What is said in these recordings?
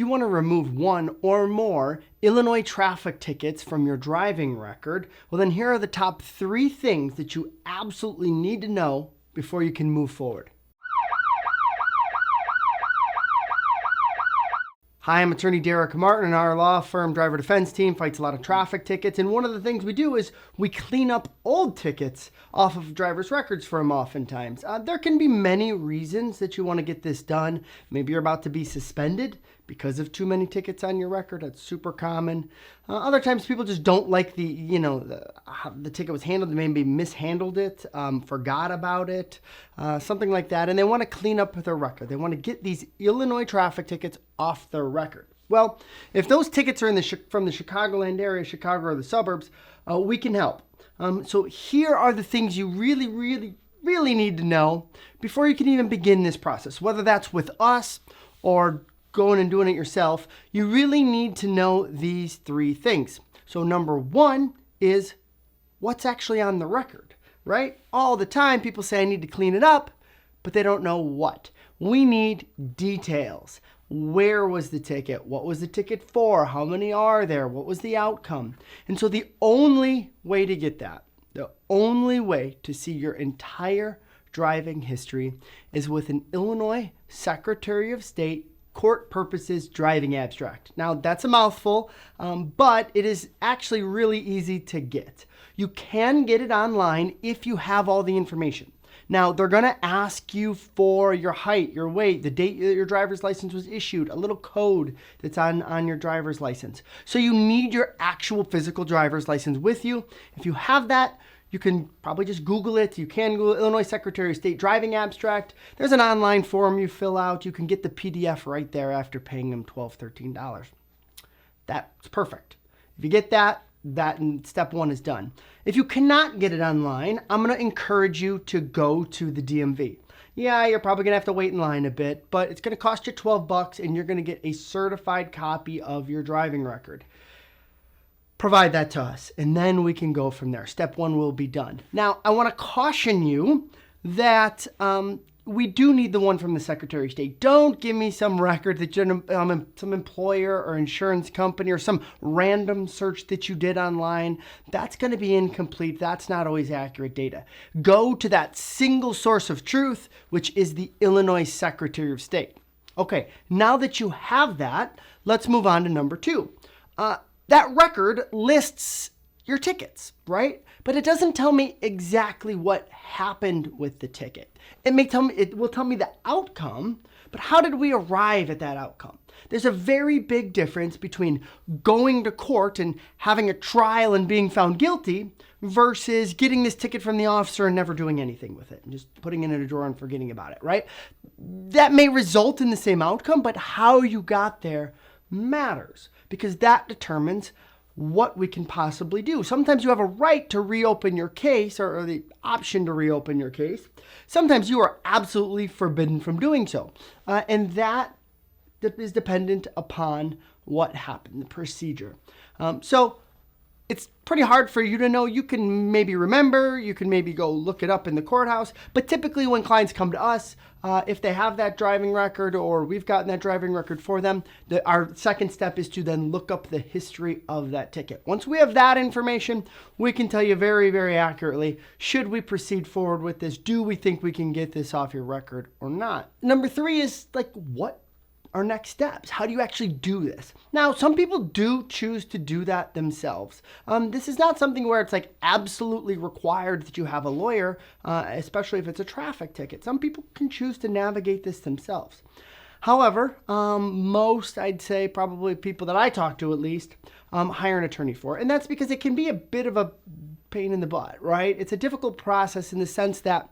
you want to remove one or more Illinois traffic tickets from your driving record, well then here are the top 3 things that you absolutely need to know before you can move forward. Hi, I'm attorney Derek Martin, and our law firm driver defense team fights a lot of traffic tickets. And one of the things we do is we clean up old tickets off of drivers' records for them oftentimes. There can be many reasons that you want to get this done. Maybe you're about to be suspended because of too many tickets on your record. That's super common. Other times people just don't like how the ticket was handled. They maybe mishandled it, forgot about it, something like that. And they want to clean up their record. They want to get these Illinois traffic tickets off their record. Well, if those tickets are from the Chicagoland area, Chicago or the suburbs, we can help. So here are the things you really need to know before you can even begin this process. Whether that's with us or going and doing it yourself, you really need to know these 3 things. So number 1 is what's actually on the record, right? All the time people say I need to clean it up, but they don't know what. We need details. Where was the ticket? What was the ticket for? How many are there? What was the outcome? And so the only way to get that, the only way to see your entire driving history is with an Illinois Secretary of State court purposes driving abstract. Now that's a mouthful, but it is actually really easy to get. You can get it online if you have all the information. Now they're going to ask you for your height, your weight, the date that your driver's license was issued, a little code that's on your driver's license. So you need your actual physical driver's license with you. If you have that, you can probably just Google it. You can Google Illinois Secretary of State driving abstract. There's an online form you fill out. You can get the PDF right there after paying them $12, $13. That's perfect. If you get that step 1 is done. If you cannot get it online, I'm going to encourage you to go to the DMV. Yeah, you're probably going to have to wait in line a bit, but it's going to cost you $12 and you're going to get a certified copy of your driving record. Provide that to us, and then we can go from there. Step 1 will be done. Now, I want to caution you that we do need the one from the Secretary of State. Don't give me some record that some employer or insurance company or some random search that you did online. That's going to be incomplete. That's not always accurate data. Go to that single source of truth, which is the Illinois Secretary of State. Okay, now that you have that, let's move on to number 2. That record lists your tickets, right? But it doesn't tell me exactly what happened with the ticket. It will tell me the outcome, but how did we arrive at that outcome? There's a very big difference between going to court and having a trial and being found guilty versus getting this ticket from the officer and never doing anything with it and just putting it in a drawer and forgetting about it, right? That may result in the same outcome, but how you got there matters because that determines what we can possibly do. Sometimes you have a right to reopen your case or the option to reopen your case. Sometimes you are absolutely forbidden from doing so. And that is dependent upon what happened, the procedure. So it's pretty hard for you to know. You can maybe remember, you can maybe go look it up in the courthouse, but typically when clients come to us, if they have that driving record or we've gotten that driving record for them, our second step is to then look up the history of that ticket. Once we have that information, we can tell you very, very accurately, should we proceed forward with this? Do we think we can get this off your record or not? Number 3 is what are next steps? How do you actually do this? Now, some people do choose to do that themselves. This is not something where it's absolutely required that you have a lawyer, especially if it's a traffic ticket. Some people can choose to navigate this themselves. However, most, I'd say probably people that I talk to at least, hire an attorney for it. And that's because it can be a bit of a pain in the butt, right? It's a difficult process in the sense that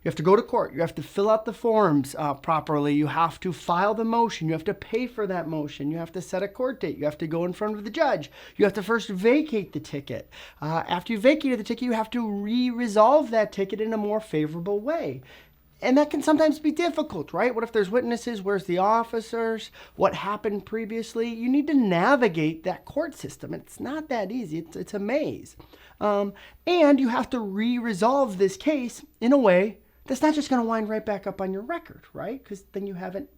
you have to go to court. You have to fill out the forms properly. You have to file the motion. You have to pay for that motion. You have to set a court date. You have to go in front of the judge. You have to first vacate the ticket. After you vacated the ticket, you have to re-resolve that ticket in a more favorable way. And that can sometimes be difficult, right? What if there's witnesses? Where's the officers? What happened previously? You need to navigate that court system. It's not that easy. It's a maze. And you have to re-resolve this case in a way that's not just going to wind right back up on your record, right? Because then you haven't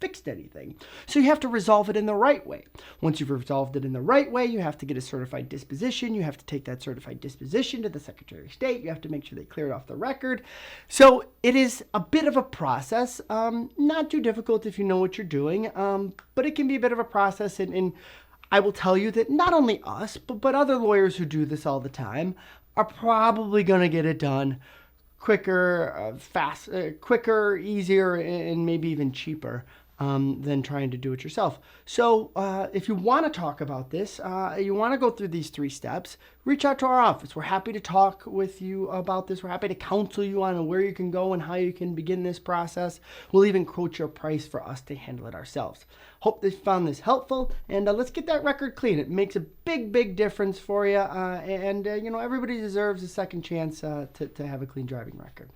fixed anything. So you have to resolve it in the right way. Once you've resolved it in the right way, you have to get a certified disposition. You have to take that certified disposition to the Secretary of State. You have to make sure they clear it off the record. So it is a bit of a process, not too difficult if you know what you're doing, but it can be a bit of a process. And I will tell you that not only us, but other lawyers who do this all the time are probably going to get it done quicker, quicker, easier, and maybe even cheaper than trying to do it yourself. So if you want to talk about this, you want to go through these 3 steps, reach out to our office. We're happy to talk with you about this. We're happy to counsel you on where you can go and how you can begin this process. We'll even quote your price for us to handle it ourselves. Hope they found this helpful, and let's get that record clean. It makes a big difference for you, and everybody deserves a second chance to have a clean driving record.